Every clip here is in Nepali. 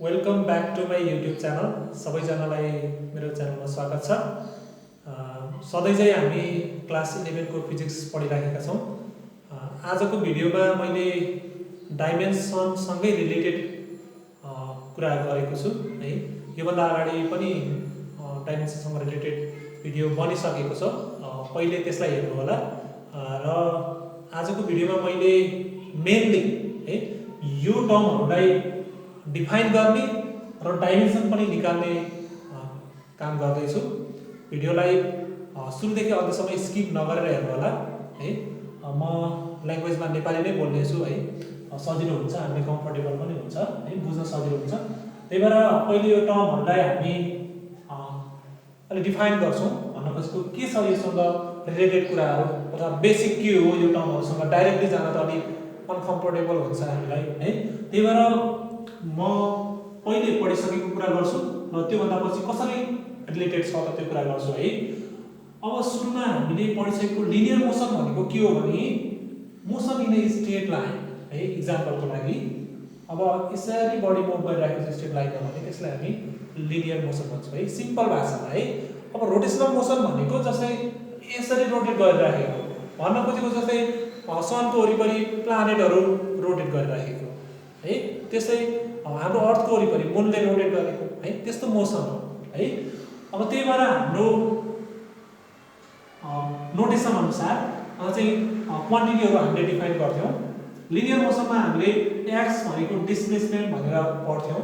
Welcome back to my YouTube channel. सबैजनालाई मेरो च्यानलमा स्वागत छ। सधैँ चाहिँ हामी क्लास 11 को फिजिक्स पढिरहेका छौँ। आजको भिडियोमा मैले डाइमेन्सनसँगै रिलेटेड कुरा गरेको छु है। योभन्दा अगाडि पनि डाइमेन्सनसँग रिलेटेड भिडियो बनिसकेको छ, पहिले त्यसलाई हेर्नु होला। र आजको भिडियोमा मैले मेनली है यो टर्महरूलाई डिफाइन गर्ने र डाइमेन्सन पनि निकाल्ने काम गर्दैछु। भिडियोलाई सुरुदेखि अन्त्यसम्म स्किप नगरेर हेर्नु होला है। म ल्याङ्ग्वेजमा नेपाली नै बोल्नेछु है, सजिलो हुन्छ, हामीलाई कम्फर्टेबल पनि हुन्छ है, बुझ्न सजिलो हुन्छ। त्यही भएर पहिले यो टर्महरूलाई हामी अलि डिफाइन गर्छौँ। भन्न खोजेको के छ योसँग रिलेटेड कुराहरू अथवा बेसिक के हो यो टर्महरूसँग डाइरेक्टली जान त अलि अनकम्फर्टेबल हुन्छ हामीलाई है। त्यही भएर म पहिले पढिसकेको कुरा गर्छु र त्योभन्दा पछि कसरी रिलेटेड छ त त्यो कुरा गर्छु है। अब सुरुमा हामीले पढिसकेको लिनियर मोसन भनेको के हो भने motion in a straight line है। इक्जाम्पलको लागि अब यसरी बडी मुभ गरिरहेको स्ट्रेट लाइनमा भने त्यसलाई हामी लिनियर मोसन भन्छौँ है, सिम्पल भाषामा है। अब रोटेसनल मोसन भनेको जस्तै यसरी रोटेट गरिरहेको, भन्न खोजेको जस्तै सनको वरिपरि प्लानेटहरू रोटेट गरिरहेको है, त्यस्तै हाम्रो अर्थको वरिपरि मूनले रोटेट गरेको है, त्यस्तो मोसन हो है। अब त्यही भएर हाम्रो नोटेसन अनुसार चाहिँ क्वान्टिटीहरू हामीले डिफाइन गर्थ्यौँ। लिनियर मोसनमा हामीले एक्स भनेको डिस्प्लेसमेन्ट भनेर पढ्थ्यौँ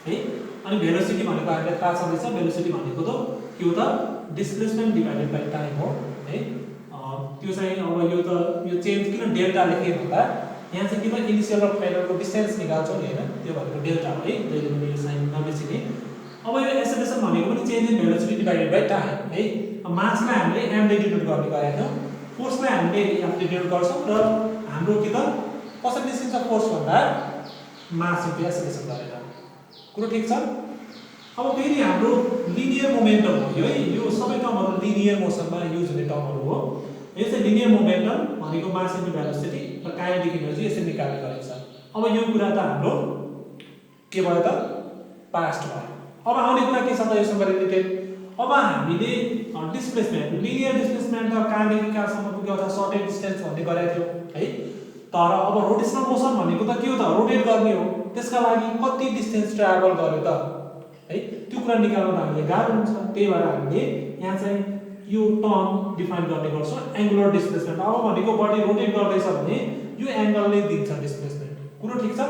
है। अनि भेलोसिटी भनेको हामीलाई थाहा छँदैछ, भेलोसिटी भनेको त के हो त डिस्प्लेसमेन्ट डिभाइडेड बाइ टाइम हो है। त्यो चाहिँ अब यो चेन्ज किन डेल्टा लेखेँ भन्दा यहाँ चाहिँ किन इनिसियल र फाइनलको डिस्टेन्स निकाल्छौँ नि हैन, त्यो भनेको डेल्टा हो है, जहिले पनि यो साइन नबिर्सिने। अब यो एक्सेलरेसन भनेको पनि change in velocity divided by time है। मासलाई हामीले एमले डिनोट गर्ने गरेका थियौँ, फोर्सलाई हामीले एफले डिनोट गर्छौँ र हाम्रो के त कसरी निस्किन्छ फोर्स भन्दा मास इन्टु एक्सेलरेसन गरेर। कुरो ठिक छ। अब फेरि हाम्रो लिनियर मोमेन्टम हो है, यो सबै टर्महरू लिनियर मोसनमा युज हुने टर्महरू हो। यो चाहिँ लिनियर मोमेन्टम भनेको मास इन्टु भेलोसिटी र काइनेटिक एनर्जी यसरी निकाल्ने गरेको छ। अब यो कुरा त हाम्रो के भयो त पास्ट भयो। अब आउने कुरा के छ त योसँग रिलेटेड। अब हामीले डिस्प्लेसमेन्ट, लिनियर डिस्प्लेसमेन्ट र काइनेटिक कहाँसम्म पुग्यो अथवा सर्टेन डिस्टेन्स भन्ने गरेको थियो है। तर अब रोटेसनल मोसन भनेको त के हो त रोटेट गर्ने हो, त्यसका लागि कति डिस्टेन्स ट्राभल गर्यो त है, त्यो कुरा निकाल्न हामीले गाह्रो हुन्छ। त्यही भएर हामीले यहाँ चाहिँ यो टर्म डिफाइन गर्ने गर्छौँ एङ्गुलर डिस्प्लेसमेन्ट। अब भनेको बडी रोटेट गर्दैछ भने यो एङ्गलले दिन्छ डिस्प्लेसमेन्ट। कुरो ठिक छ।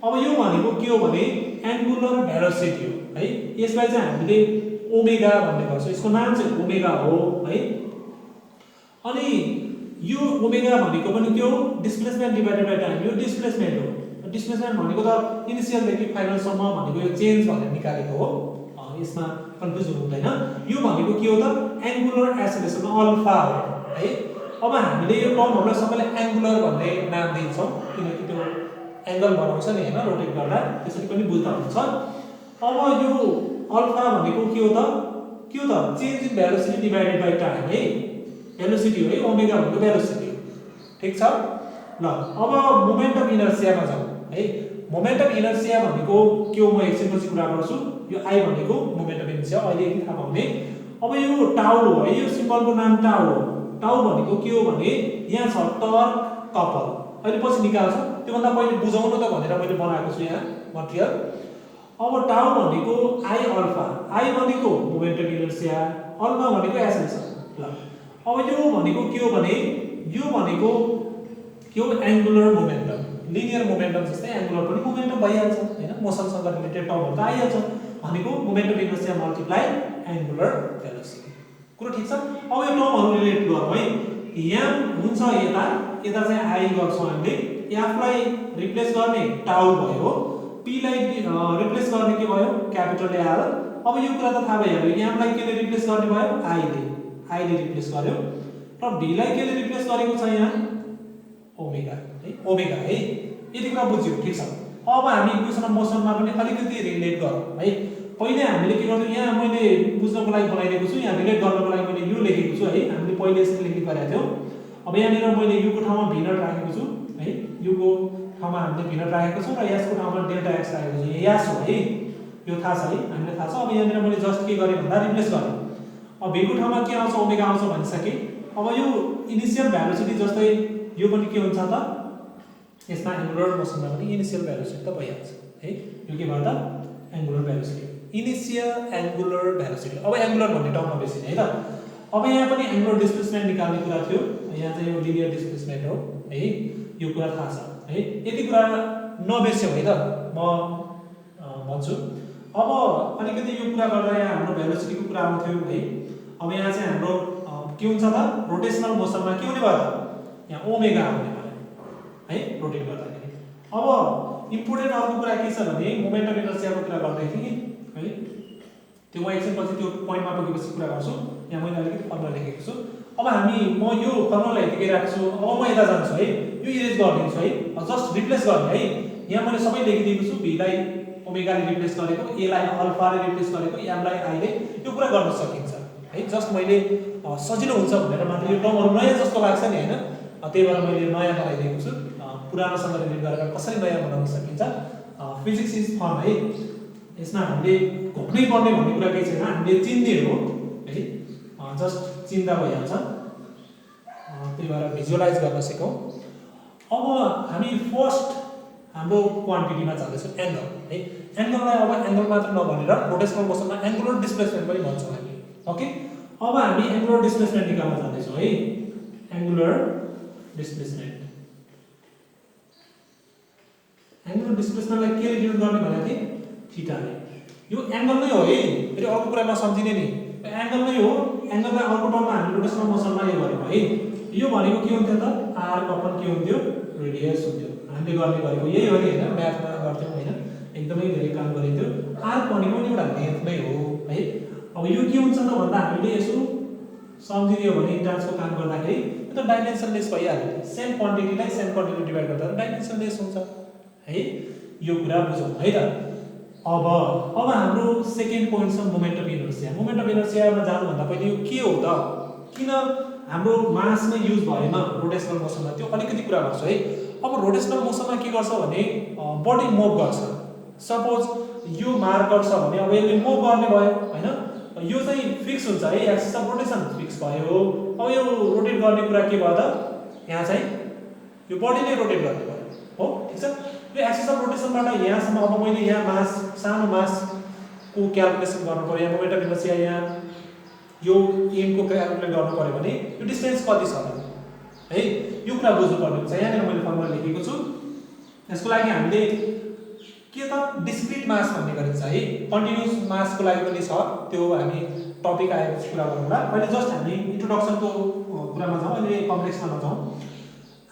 अब यो भनेको के हो भने एङ्गुलर भेलोसिटी हो है। यसलाई चाहिँ हामीले ओमेगा भन्ने गर्छौँ, यसको नाम चाहिँ ओमेगा हो है। अनि यो ओमेगा भनेको पनि के हो डिस्प्लेसमेन्ट डिभाइडेड बाइ टाइम, यो डिस्प्लेसमेन्ट हो। डिस्प्लेसमेन्ट भनेको त इनिसियलदेखि फाइनलसम्म भनेको यो चेन्ज भनेर निकालेको हो, यसमा कन्फ्युज हुनुहुँदैन। यो भनेको के हो त एङ्गुलर एक्सेलरेसन अल्फा हो है। अब हामीले यो टर्महरूलाई सबैलाई एङ्गुलर भन्ने नाम दिन्छौँ किनकि त्यो एङ्गल बनाउँछ नि हैन रोटेट गर्दा, त्यसरी पनि बुझ्दा हुन्छ। अब यो अल्फा भनेको के हो त change in velocity divided by time है, भेलोसिटी हो है, ओमेगा भनेको भेलोसिटी। ठिक छ ल। अब मोमेन्टम इनर्सियामा जाउँ है। मोमेन्टम इनर्सिया भनेको के हो म एकछिनपछि कुरा गर्छु। यो आई भनेको मोमेन्टम इनर्सिया अहिले यति थाहा पाउने। अब यो टाउ हो है, यो सिम्बलको नाम टाउ हो। टाउ भनेको के हो भने यहाँ छ टर्क कपल, अहिले पछि निकाल्छौँ, त्योभन्दा पहिले बुझाउनु त भनेर मैले बनाएको छु यहाँ मटेरियल। अब टाउ भनेको आई अल्फा, आई भनेको मोमेन्टम इनर्सिया, अल्फा भनेको एक्सेलरेसन ल। अब यो भनेको के हो भने यो भनेको के हो एङ्गुलर मोमेन्टम। लिनियर मोमेन्टम जस्तै एङ्गुलर पनि मोमेन्टम भइहाल्छ हैन, मोसनसँग रिलेटेड टर्महरु त आइहाल्छ भनेको momentum inertia multiply angular velocity. कुरो ठिक छ। अब यो टर्महरु रिलेट गरौँ है। यहाँ हुन्छ यता चाहिँ आई गर्छौँ हामीले, एफलाई रिप्लेस गर्ने टाउ भयो, पी लाई रिप्लेस गर्ने के भयो क्यापिटल आर। अब यो कुरा त थाहा भइहाल्यो, एमलाई केले रिप्लेस गर्ने भयो आईले रिप्लेस गर्यो र भी लाई केले रिप्लेस गरेको छ यहाँ ओमेगा है। यति कुरा बुझ्यौ ठिक छ। अब हामी इक्वेसन अफ मोसनमा पनि अलिकति रिलेट गरौँ है। पहिले हामीले के गर्छौँ, यहाँ मैले बुझ्नको लागि बनाइदिएको छु, यहाँ रिलेट गर्नको लागि मैले यो लेखेको छु है, हामीले पहिले यसरी लेख्ने गरेका थियौँ। अब यहाँनिर मैले युको ठाउँमा भी नट राखेको छु है, युको ठाउँमा हामीले v0 राखेको छौँ र s को ठाउँमा डेल्टा x राखेको छौँ। यास हो है, यो थाहा छ है, हामीलाई थाहा छ। अब यहाँनिर मैले जस्ट के गरेँ भन्दा रिप्लेस गरेँ। अब v को ठाउँमा के आउँछ, ओमेगा आउँछ भनिसकेँ। अब यो इनिशियल भेलोसिटी जस्तै यो पनि के हुन्छ त, यसमा एंगुलर मोसनमा पनि इनिशियल भेलोसिटी त भइहाल्छ है। यो के भयो त, angular velocity, initial angular velocity. अब एंगुलर भन्ने टर्ममा बेसिन है त। अब यहाँ पनि एंगुलर डिस्प्लेसमेन्ट निकाल्ने कुरा थियो। यहाँ चाहिँ यो लिनियर डिस्प्लेसमेन्ट हो है, यो कुरा थाहा छ है। यति कुरा नबिर्स्यौ है त, म भन्छु। अब अलिकति यो कुरा गर्दा यहाँ हाम्रो भेलोसिटीको कुरा आउँथ्यो है। अब यहाँ चाहिँ हाम्रो के हुन्छ त, रोटेशनल मोसनमा के हुने भयो त, यहाँ ओमेगा हुने भयो है, रोटेट गर्दाखेरि। अब इम्पोर्टेन्ट अर्को कुरा के छ भने मोमेन्टम इनर्शियाको कुरा गर्दाखेरि है, त्यो म एकछिनपछि त्यो पोइन्टमा पुगेपछि कुरा गर्छु। यहाँ मैले अलिकति फर्मुला लेखेको छु। अब म यो फर्मुला यतिकै राख्छु। अब म यता जान्छु है, यो इरेज गरिदिन्छु है, जस्ट रिप्लेस गर्ने है। यहाँ मैले सबै लेखिदिएको छु, v लाई ओमेगाले रिप्लेस गरेको, a लाई अल्फाले रिप्लेस गरेको, m लाई i ले, यो कुरा गर्न सकिन्छ है। जस्ट मैले सजिलो हुन्छ भनेर मात्र यो टर्महरु नयाँ जस्तो लाग्छ नि हैन, त्यही भएर मैले नयाँ बनाइदिएको छु। पुरानोसँग रिलेट गरेर कसरी नयाँ बनाउन सकिन्छ। फिजिक्स इज फन है, यसमा हामीले घोक्नै पर्ने भन्ने कुरा केही छैन, हामीले चिन्ने हो है, जस्ट चिन्ता भइहाल्छ। त्यही भएर भिजुअलाइज गर्न सिकौँ। अब हामी फर्स्ट हाम्रो क्वान्टिटीमा जाँदैछौँ, एंगल है। एंगललाई अब एंगल मात्र नभनेर रोटेशनल मोसनमा एंगुलर डिस्प्लेसमेन्ट पनि भन्छौँ हामी। ओके, अब हामी एंगुलर डिस्प्लेसमेन्ट निकाल्न जाँदैछौँ है। एंगुलर डिस्प्लेसमेन्ट, एंगुलर डिस्प्लेसमेन्टलाई के डिनोट गर्ने भनेको थिएँ, थीटाले। यो एंगल नै हो है, फेरि अर्को कुरा नसम्झिने नि, एंगल नै हो। एंगललाई अर्को टर्ममा हामी रोटेशनल मोसनमा यो गरेको है। यो भनेको के हुन्थ्यो त, r अपन के हुन्थ्यो, रेडियस हुन्थ्यो। हामीले गर्ने गरेको यही हो नि हैन, म्याथमा गर्थ्यौँ हैन, एकदमै धेरै काम गरिन्थ्यो। r भनेको पनि एउटा लेन्थ नै हो है। अब यो के हुन्छ त भन्दा हामीले यसो सम्झिदियो भने इन्ट्रान्सको काम गर्दाखेरि यो त डाइमेन्सनलेस भइहाल्यो। सेम क्वान्टिटीलाई सेम क्वान्टिटी डिभाइड गर्दा डाइमेन्सनलेस हुन्छ है। यो कुरा बुझौँ है त। अब हाम्रो सेकेन्ड पोइन्ट छ मोमेन्टम इनर्शिया। मोमेन्टम इनर्शियामा जानुभन्दा पहिले यो के हो त, किन हाम्रो मास नै युज भएन रोटेशनल मोसनमा, त्यो अलिकति कुरा गर्छु है। अब रोटेशनल मोसनमा के गर्छ भने बडी मुभ गर्छ। सपोज यो मार्कर छ भने अब यसले मुभ गर्ने भयो हैन, यो चाहिँ फिक्स हुन्छ है, एक्सिस अफ रोटेसन फिक्स भयो। अब यो रोटेट गर्ने कुरा के भयो त, यहाँ चाहिँ यो बडी नै रोटेट गर्ने भयो हो, ठीक छ। यो एक्सिस अफ रोटेसनबाट यहाँसम्म अब मैले यहाँ मास, सानो मासको क्याल्कुलेसन गर्नु पर्यो, यहाँ मोमेन्टम इनर्शिया यहाँ यो m को क्याल्कुलेट गर्नु पर्यो भने यो डिस्टेन्स कति छ है, यो कुरा बुझ्नु पर्ने हुन्छ। यहाँनिर मैले फर्मुला लेखेको छु। यसको लागि हामीले के त डिस्क्रिट मास भन्ने गरिन्छ है। कन्टिन्युअस मासको लागि पनि छ, त्यो हामी टपिक आएपछि कुरा गरौँला। अहिले जस्ट हामी इन्ट्रोडक्सनको कुरामा जाउँ, अहिले कम्प्लेक्समा नजाउँ।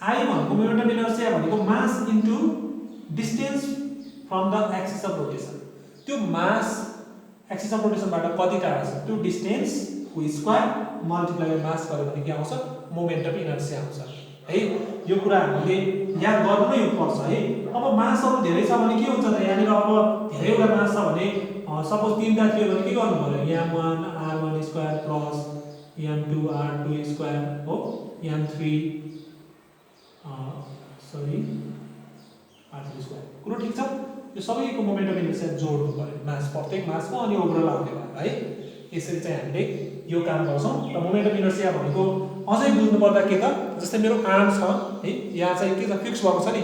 I भनेको मोमेन्टम इनर्शिया भनेको मास into distance from the axis of rotation. त्यो मास एक्सिस अफ रोटेसनबाट कति टाढा छ त्यो डिस्टेन्स को स्क्वायर मल्टिप्लाई बाइ मास गर्यो भने के आउँछ, मोमेन्टम इनर्शिया आउँछ है। यो कुरा हामीले याद गर्नु नै पर्छ है। अब मासहरु धेरै छ भने के हुन्छ त, यहाँनिर अब धेरैवटा मास छ भने सपोज तीनटा थियो भने के गर्नु पर्यो, m1 r1 square plus m2 r2 square हो, m3 सरी r3 स्क्वायर। कुरो ठीक छ। यो सबैको मोमेन्टम इनर्शिया जोड्नु पर्यो मास, प्रत्येक मासमा, अनि ओभरअल आउने भयो है। यसरी चाहिँ हामीले यो काम गर्छौं। र मोमेन्टम इनर्शिया भनेको अझै बुझ्नु पर्दा के त, जस्तै मेरो आर्म छ है, यहाँ चाहिँ के छ फिक्स भएको छ नि।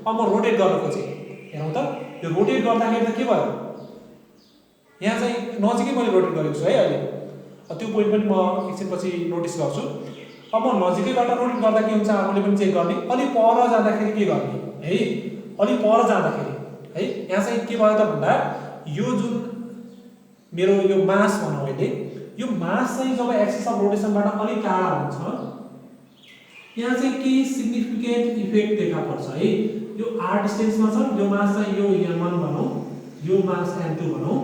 अब म रोटेट गर्न खोजेँ, हेरौँ त यो रोटेट गर्दाखेरि त के भयो, यहाँ चाहिँ नजिकै मैले रोटेट गरेको छु है अहिले। त्यो पोइन्ट पनि म एकछिनपछि नोटिस गर्छु। अब म नजिकैबाट रोटेट गर्दा के हुन्छ आफूले पनि चेक गर्ने, अलि पर जाँदाखेरि के गर्ने है, अलि पर जाँदाखेरि है यहाँ चाहिँ के भयो त भन्दा यो जुन मेरो यो मास भनौँ अहिले, यो मास चाहिँ जब एक्सिस अफ रोटेसनबाट अलि टाढा हुन्छ यहाँ चाहिँ केही सिग्निफिकेन्ट इफेक्ट देखा पर्छ है। यो r डिस्टेन्समा छ, यो मास चाहिँ यो m1 भनौँ, यो मास m2 भनौँ,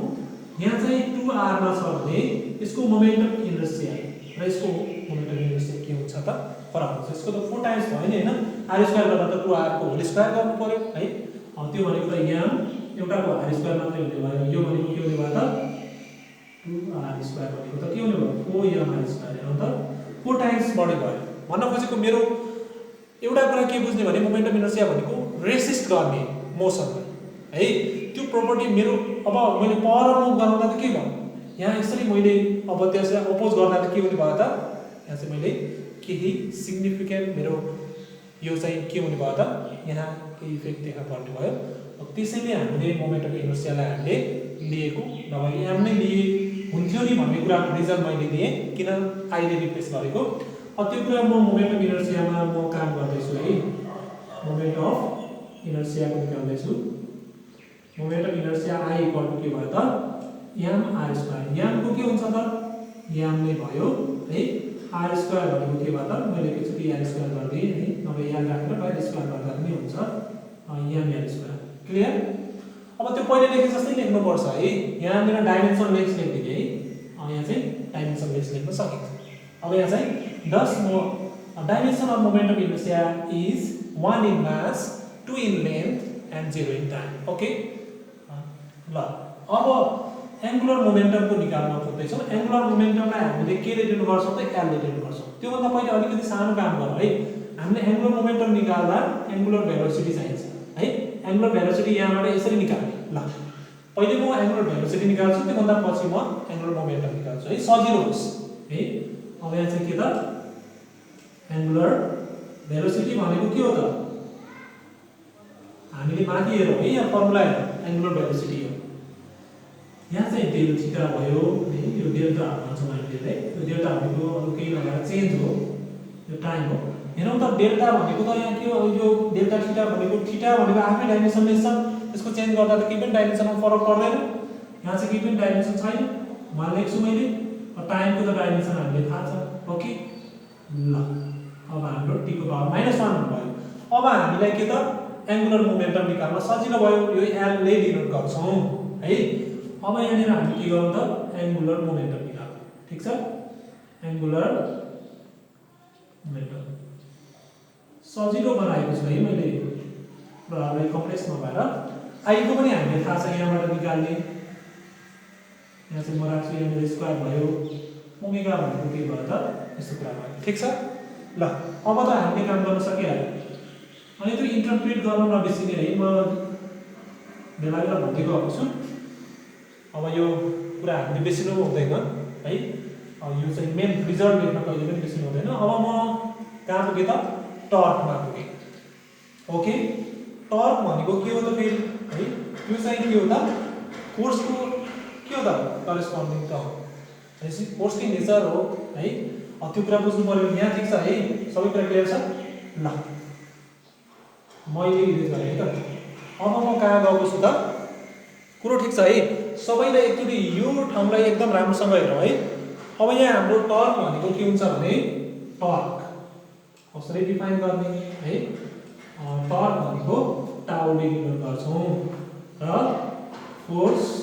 यहाँ चाहिँ 2r मा छ भने यसको मोमेन्टम इनर्शिया र यसको मोमेन्टम इनर्शिया के हुन्छ त, फरक हुन्छ। यसको त 4 टाइम्स भयो नि हैन, r स्क्वायर गर्दा त 2r को होल स्क्वायर गर्नु पर्यो है। त्यो भनेको त यहाँ एउटाको r स्क्वायर मात्रै हुने भयो, यो भनेको के हुने भयो त 2r स्क्वायर भनेको त के हुने भयो 4m स्क्वायर, हेर्नु त 4 टाइम्स बढी भयो। भन्न खोजेको मेरो एउटा कुरा के बुझ्ने भने मोमेन्टम इनर्शिया भनेको रेसिस्ट गर्ने मोसनलाई है त्यो प्रोपर्टी मेरो अब मैले पर मुभ गराउँदा त के भयो यहाँ यसरी मैले अब त्यसलाई अपोज गर्दा त के हुने भयो त यहाँ चाहिँ मैले केही सिग्निफिकेन्ट मेरो यो चाहिँ के हुने भयो त यहाँ केही इफेक्ट देखा पर्ने भयो त्यसैले हामीले मोमेन्ट अफ इनर्सियालाई हामीले लिएको नभए यहाँ नै लिए हुन्थ्यो नि भन्ने कुराको रिजन मैले दिएँ किन आईले रिप्लेस गरेको त्यो कुरा म मोमेन्ट अफ इनर्सियामा म काम गर्दैछु है मोमेन्ट अफ इनर्सियाको निकाल्दैछु moment of inertia I equal to के भयो त एम आर स्क्वायर एमको के हुन्छ त एम नै भयो है आर स्क्वायर भनेको के भयो त मैले एकचोटि आर स्क्वायर गरिदिएँ है नभए एम राखेर बाहिर स्क्वायर गर्दा पनि हुन्छ एम आर स्क्वायर क्लियर अब त्यो पहिले लेखे जस्तै लेख्नुपर्छ है यहाँनिर डाइमेन्सन लेस लेखिदिने है यहाँ चाहिँ डाइमेन्सन लेस लेख्न सकिन्छ अब यहाँ चाहिँ thus dimension of moment of inertia is 1 in mass 2 in length and 0 in time okay ल अब एंगुलर मोमेन्टम को निकाल्न खोज्दैछौँ एंगुलर मोमेन्टमलाई हामीले के ले लिनु गर्छौँ त एल ले लिनु गर्छौँ त्यो भन्दा पहिले अलिकति सानो काम गरौँ है हामीले एंगुलर मोमेन्टम निकाल्दा एंगुलर भेलोसिटी चाहिन्छ है एंगुलर भेलोसिटी यहाँबाट यसरी निकाल्ने ल पहिले म एंगुलर भेलोसिटी निकाल्छु त्यो भन्दा पछि म एंगुलर मोमेन्टम निकाल्छु है सजिलो होस् है अब यहाँ चाहिँ के त एंगुलर भेलोसिटी भनेको के हो त हामीले माथि हेरौँ है यहाँ फर्मुला हेरौँ एंगुलर भेलोसिटी हो यहाँ चाहिँ डेल थीटा भयो है यो डेल्टा भन्छौँ हामीले है यो डेल्टा भनेको अरु केही नभएर चेन्ज हो यो टाइम हो हेरौँ त डेल्टा भनेको त यहाँ के हो यो डेल्टा थीटा भनेको आफ्नै डाइमेन्सनले छ त्यसको चेन्ज गर्दा त केही पनि डाइमेन्सनमा फरक पर्दैन यहाँ चाहिँ केही पनि डाइमेन्सन छैन मान लेख्छु मैले टाइमको त डाइमेन्सन हामीले थाहा छ ओके ल अब हाम्रो t को पावर -1 भयो अब हामीलाई के त एंगुलर मोमेन्टम निकाल्न सजिलो भयो यो l ले डिनोट गर्छौं है अब यहाँनिर हामी के गरौँ त एंगुलर मोमेन्टम निकाल्नु ठीक छ एंगुलर मोमेन्टम सजिलो बनाएको छु है मैले कुराहरुलाई कम्प्लेक्स नभएर आई को पनि हामीले थाहा छ यहाँबाट निकाल्ने यहाँ चाहिँ म राख्छु यहाँनिर स्क्वायर भयो ओमेगा भनेको के भयो त यस्तो कुरा भयो ठीक छ ल अब त हामीले काम गर्न सकिहाल्यो अनि त्यो इन्टरप्रेट गर्न नबिर्सिने है म बेला बेला भन्दै गएको छु अब यो कुरा हामीले बिर्सिनु हुँदैन है यो चाहिँ मेन रिजल्ट लेख्न कहिले पनि बिर्सिनु हुँदैन अब म कहाँ पुगे त टर्कमा पुगे ओके टर्क भनेको के हो त फेरि है यो चाहिँ के हो त फोर्सको के हो त करेस्पोन्डिङ टर्म त्यसै फोर्सको नेचर हो है त्यो कुरा बुझ्नु पर्यो यहाँ ठीक छ है सबै कुरा क्लियर छ ल मैले इरेज गरे है त अब म कहाँ गएको छु त कुरो ठीक छ है सबैले एकचोटि यो ठाउँलाई एकदम राम्रोसँग हेरौँ है अब यहाँ हाम्रो टर्क भनेको के हुन्छ भने टर्क कसरी डिफाइन गर्ने है टर्क भनेको टाउले डिनोट गर्छौं र फोर्स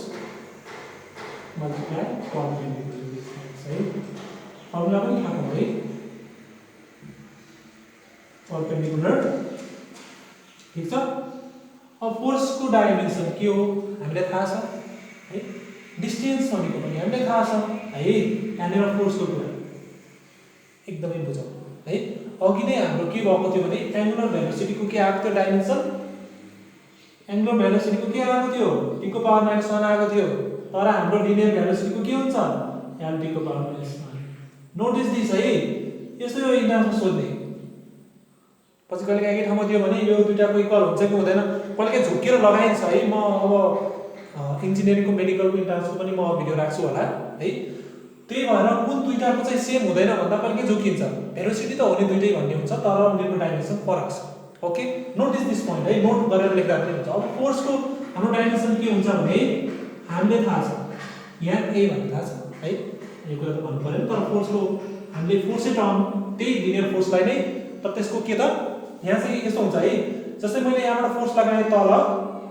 मल्टिप्लाई परपेन्डिकुलर डिस्टेन्स है फर्मुला पनि थाहा हो है परपेन्डिकुलर ठीक छ अब फोर्स को डाइमेन्सन के हो हामीलाई थाहा छ है डिस्टेन्स भनेको पनि हामीलाई थाहा छ है यहाँनिर फोर्स को कुरा एकदमै बुझौँ है अघि नै हाम्रो के भएको थियो भने एंगुलर भेलोसिटी को के आएको थियो डाइमेन्सन एंगुलर भेलोसिटी को के आएको थियो t को पावर -1 आएको थियो तर हाम्रो लिनियर भेलोसिटी को के हुन्छ l t को पावर -1 नोटिस दिस है यसो यो इन्टर्म्समा सोध्ने पछि कहिले काहीँ ठाउँमा दियो भने यो दुईटाको इक्वल हुन्छ कि हुँदैन कहिले काहीँ झुकेर लगाइन्छ है म अब इन्जिनियरिङको मेडिकलको इन्टर्म्सको पनि म भिडियो राख्छु होला है त्यही भएर कुन दुईटाको चाहिँ सेम हुँदैन भन्दा कहिले काहीँ झुकिन्छ भेलोसिटी त हुने दुईटै भन्ने हुन्छ तर उनीहरुको डाइमेन्सन फरक छ ओके नोटिस दिस पोइन्ट है नोट गरेर लेख्दा पनि हुन्छ अब फोर्सको हाम्रो डाइमेन्सन के हुन्छ भने हामीले थाहा छ यहाँ a भन्ने थाहा छ है यो कुरा त भन्नु पर्दैन तर फोर्सको हामीले फोर्सै टर्म त्यही लिनियर फोर्सलाई नै तर त्यसको के त यहाँ चाहिँ यस्तो हुन्छ है जस्तै मैले यहाँबाट फोर्स लगाएँ तल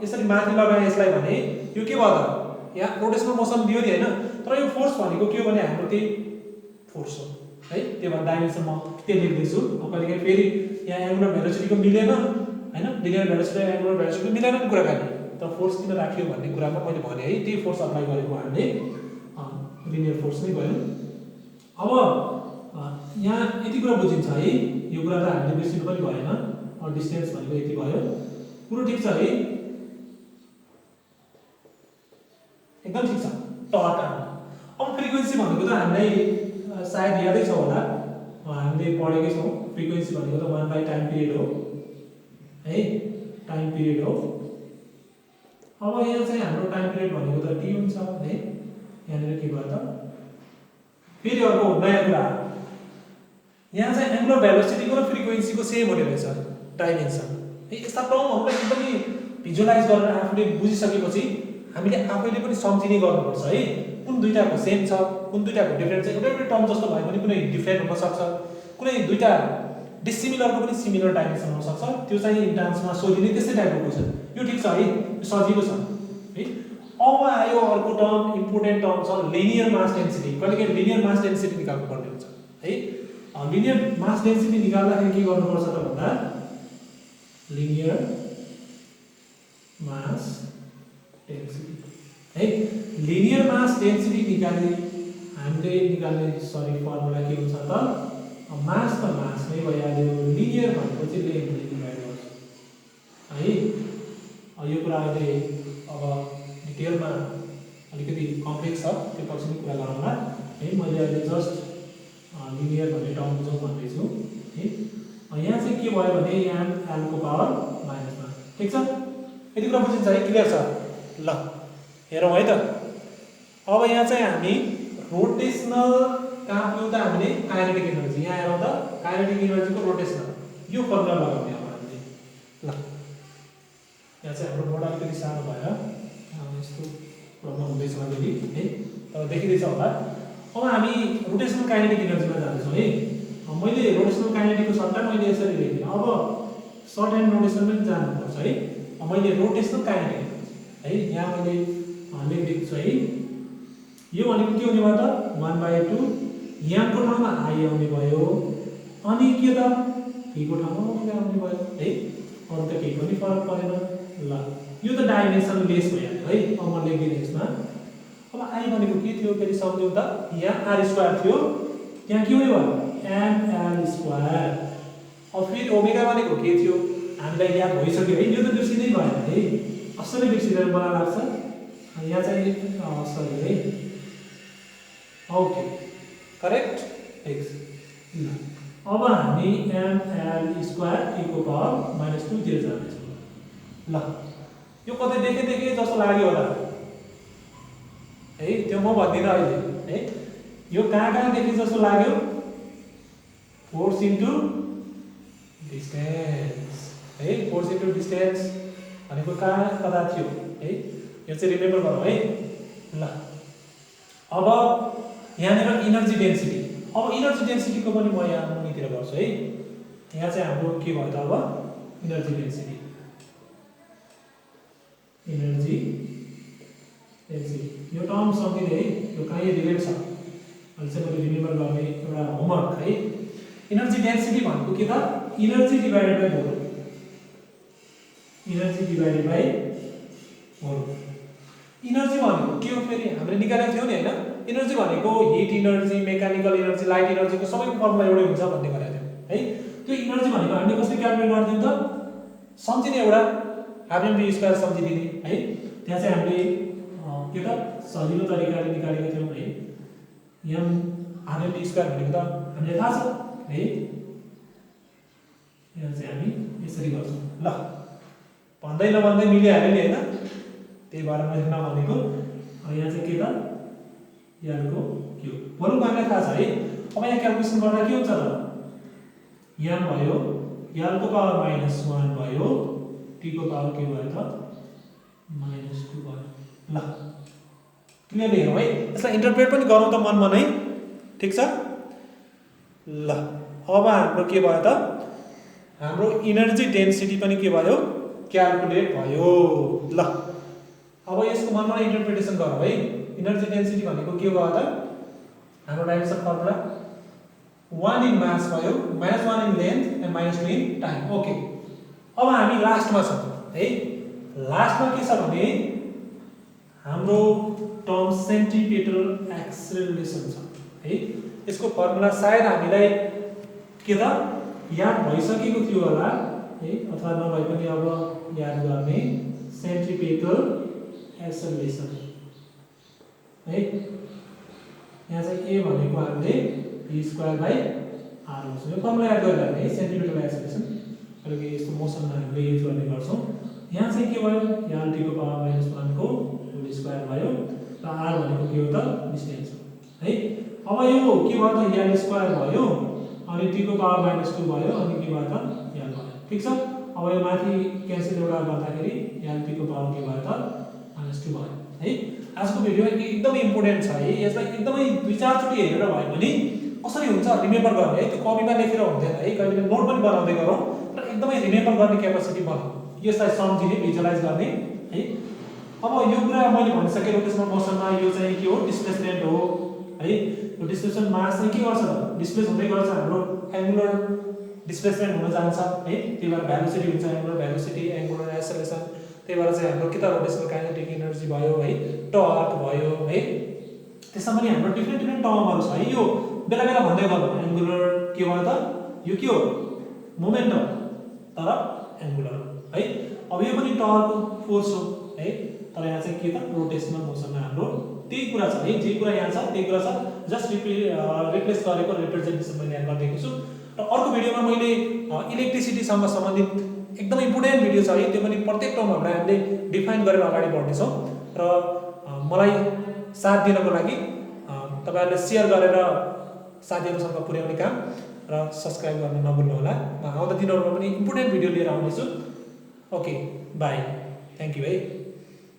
यसरी माथि लगाएँ यसलाई भने यो के भयो त यहाँ रोटेशनल मोसन दियो नि हैन तर यो फोर्स भनेको के हो भने हाम्रो त्यही फोर्स हो है त्यो भएर डाइमेन्सन म के लेख्दैछु कहिलेकाहीँ फेरि यहाँ एंगुलर भेलोसिटीको मिलेन हैन लिनियर भेलोसिटी एंगुलर भेलोसिटी मिलेन नि कुराकानी तर फोर्स किन राखियो भन्ने कुरामा मैले भने है त्यही फोर्स अप्लाई गरेको हामीले लिनियर फोर्स नै गयौँ अब यहाँ यति कुरा बुझिन्छ है यो कुरा त हामीले बिर्सिनु पनि भएन डिस्टेन्स भनेको यति भयो कुरो ठिक छ है, एकदम ठिक छ। टर्क अब फ्रिक्वेन्सी भनेको त हामीलाई सायद यादै छ होला, हामीले पढेकै छौँ। फ्रिक्वेन्सी भनेको त 1 बाइ टाइम पिरियड हो है, टाइम पिरियड हो। अब यहाँ चाहिँ हाम्रो टाइम पिरियड भनेको त टी हुन्छ है। यहाँनिर के भयो त, फेरि अर्को नयाँ कुरा, यहाँ चाहिँ एङ्गुलर भेलोसिटीको र फ्रिक्वेन्सीको सेम हुने रहेछ डाइमेन्सन है। यस्ता टर्महरूलाई एकदमै भिजुअलाइज गरेर आफूले बुझिसकेपछि हामीले आफैले पनि सम्झिने गर्नुपर्छ है। कुन दुईटाको सेम छ, कुन दुईटाको डिफरेन्ट छ। एउटा टर्म जस्तो भए पनि कुनै डिफरेन्ट हुनसक्छ, कुनै दुईटा डिसिमिलरको पनि सिमिलर डाइमेन्सन हुनसक्छ। त्यो चाहिँ इन्ट्रान्समा सोधिने त्यस्तै टाइपको क्वेसन। यो ठिक छ है, यो सजिलो छ है। अब आयो अर्को टर्म, इम्पोर्टेन्ट टर्म छ लिनियर मास डेन्सिटी। कहिलेकाहीँ लिनियर मास डेन्सिटी निकाल्नु पर्ने हुन्छ है। लिनियर मास डेन्सिटी निकाल्दाखेरि के गर्नुपर्छ त भन्दा, लिनियर मास डेन्सिटी है। लिनियर मास डेन्सिटी हामीले निकाल्ने फर्मुला के हुन्छ त, मास त मास नै भइहाल्यो, लिनियर भनेको चाहिँ लेन्थले डिभाइड गर्छ है। यो कुरा अहिले अब डिटेलमा अलिकति कम्प्लेक्स छ, त्यो पछि नै कुरा गरौँला है। मैले अहिले जस्ट लिनियर भन्ने टर्म बुझौँ भन्दैछु है। यहाँ चाहिँ के भयो भने एम एलको पावर -1, ठिक छ। यति कुरा बुझिन्छ है, क्लियर छ। ल हेरौँ है त। अब यहाँ चाहिँ हामी रोटेसनल कहाँ पुग्यौँ त, हामीले काइनेटिक एनर्जी। यहाँ हेरौँ त, काइनेटिक एनर्जीको रोटेसनल यो फर्मुला लगाउने अब हामीले। ल यहाँ चाहिँ हाम्रो बोर्ड अलिकति सानो भएर यस्तो प्रब्लम हुँदैछ अलिअलि है, तर देखिँदैछ होला। अब हामी रोटेसनल काइनेटिक एनर्जीमा जाँदैछौँ है। मैले रोटेसनल काइनेटिकको सट्टा मैले यसरी लेखेँ। अब सर्ट एन्ड रोटेसन पनि जानुपर्छ है। मैले रोटेसनल काइनेटिक एनर्जी है यहाँ मैले लेखिदिएको छु है। यो भनेको के हुने भयो त, 1/2 यहाँको ठाउँमा आई आउने भयो, अनि के त टीको ठाउँमा ओमेगा आउने भयो है। अरू त केही पनि फरक परेन। ल यो त डाइमेन्सन लेस भइहाल्यो है। अब म लेखिदिएँ यसमा। अब आई भनेको के थियो फेरि सम्झौँ त, यहाँ r² थियो, त्यहाँ के हुने भयो ml²। अब फेरि ओमेगा भनेको के थियो हामीलाई याद भइसक्यो है। यो त बिर्सिँदै भएन है, असलै बिर्सिँदैन मलाई लाग्छ। यहाँ चाहिँ सरी है, ओके करेक्ट एक्स। अब हामी ml² टीको पावर -2 तिर जाँदैछौँ। ल यो कतै देखे जस्तो लाग्यो होला है, त्यो म भन्दिनँ अहिले है। यो कहाँ देखे जस्तो लाग्यो, फोर्स इन्टु डिस्टेन्स है। फोर्स इन्टु डिस्टेन्स भनेको कता थियो है, यो चाहिँ रिमेम्बर गरौँ है। ल अब यहाँनिर इनर्जी डेन्सिटी। अब इनर्जी डेन्सिटीको पनि म यहाँ मुनितिर गर्छु है। यहाँ चाहिँ हाम्रो के भयो त, अब इनर्जी डेन्सिटी, इनर्जी डेन्सिटी यो टर्म सम्झिँदै है, यो कहीँ रिलेट छ अहिले चाहिँ मैले रिमेम्बर गर्ने एउटा होमवर्क है। इनर्जी डेन्सिटी भनेको के त, energy divided by volume, energy divided by volume. Energy भनेको के हो फेरि हामीले निकालेको थियौँ नि हैन। इनर्जी भनेको heat energy, mechanical energy, light इनर्जीको सबैको फर्मुला एउटै हुन्छ भन्ने गरेको थियौँ है। त्यो इनर्जी भनेको हामीले कसरी क्याल्कुलेट गर्दियौँ त, सम्झिने एउटा हाफ सम्झिदिने है। त्यहाँ चाहिँ हामीले के त सजिलो तरिकाले निकालेको थियौँ है। यहाँ हाफ भनेको त हामीलाई थाहा छ है। यहाँ चाहिँ हामी यसरी गर्छौँ। ल भन्दै नभन्दै मिलिहाल्यो नि हैन, त्यही भएर मैले नभनेको। यहाँ चाहिँ के त यहाँको क्यु भोल्युम हामीलाई थाहा छ है। अब यहाँ क्याल्कुलेसन गर्दा के हुन्छ त, यहाँ भयो यहाँको पावर -1 भयो, टी को पावर के भयो त -2 भयो। ल क्लियर हेरौँ है, यसलाई इन्टरप्रेट पनि गरौँ त मनमा नै, ठिक छ। ल अब हाम्रो के भयो त, हाम्रो इनर्जी डेन्सिटी पनि के भयो क्याल्कुलेट भयो। ल अब यसको मनमा इन्टरप्रिटेसन गरौँ है। इनर्जी डेन्सिटी भनेको के भयो त, हाम्रो डाइमेन्सन फर्मुला 1 इन मास भयो, -1 in length and -2 in time. Okay अब हामी लास्टमा छौँ है। लास्टमा के छ भने हाम्रो टर्म सेन्ट्रिपेटल एक्सेलरेसन छ है। यसको फर्मुला सायद हामीलाई के त याद भइसकेको थियो होला, है अथवा नभए पनि अब याद गर्ने सेन्ट्रिपेटल एक्सेलरेसन है। यहाँ चाहिँ a भनेको हामीले v²/r हुन्छ। यो फर्मुला याद गरिराख्ने है सेन्ट्रिपेटल एक्सेलरेसन अहिले यस्तो मोसनमा हामीले युज गर्ने गर्छौं। यहाँ चाहिँ के भयो यहाँ t को पावर -1 को होल स्क्वायर भयो र r भनेको के हो त डिस्टेन्स हो है। अब यो के भयो त l स्क्वायर भयो अनि t को पावर -2 भयो अनि के भयो त l भयो। ठीक छ। अब यो माथि क्यान्सल एउटा गर्दाखेरि l t को पावर के भयो त -2 भयो है। आजको भिडियो एकदमै इम्पोर्टेन्ट छ है। यसलाई एकदमै 2-4 चोटी हेरेर भयो भने कसरी हुन्छ रिमेम्बर गर्ने है। त्यो कपीमा लेखेर हुँदैन है। कहिले नोट पनि बनाउँदै गरौँ र एकदमै रिमेम्बर गर्ने क्यापेसिटी बनाऊ। यसलाई सम्झिने भिजुअलाइज गर्ने है। अब यो कुरा मैले भनिसके रोटेशनल मोसनमा यो चाहिँ के हो डिस्प्लेसमेन्ट हो है। यो डिस्प्लेसमेन्ट मास चाहिँ के गर्छ त डिस्प्लेस हुँदै गर्छ हाम्रो एंगुलर डिस्प्लेसमेन्ट हुन जान्छ है। त्यही भएर भेलोसिटी हुन्छ एंगुलर भेलोसिटी एंगुलर एक्सेलरेसन। त्यही भएर चाहिँ हाम्रो के त रोटेशनल काइनेटिक एनर्जी भयो है टर्क भयो है। त्यसमा पनि हाम्रो डिफ्रेन्ट टर्महरु छ है। यो बेला बेला भन्दै गर्नु एंगुलर के भयो त यो के हो मोमेन्टम तर एंगुलर है। अब यो पनि टर्क फोर्स हो है। तर यहाँ चाहिँ के त रोटेशनल मोसनमा हाम्रो त्यही कुरा छ है। जे कुरा यहाँ छ त्यही कुरा छ जस्ट रिप्लेस गरेको रिप्रेजेन्टेसन मैले यहाँ गरिदिएको छु। र अर्को भिडियोमा मैले इलेक्ट्रिसिटी सँग सम्बन्धित एकदम इम्पोर्टेन्ट भिडियो छ है। त्यो पनि प्रत्येक टर्महरुलाई हामीले डिफाइन गरेर अगाडि बढ्ने छौं। र मलाई साथ दिनको लागि तपाईहरुले शेयर गरेर साथीहरुसँग पुर्याउने काम र सब्स्क्राइब गर्न नभुल्नु होला। म आउँदा दिनहरुमा पनि इम्पोर्टेन्ट भिडियो लिएर आउने छु। ओके बाइ थ्यांक यू है।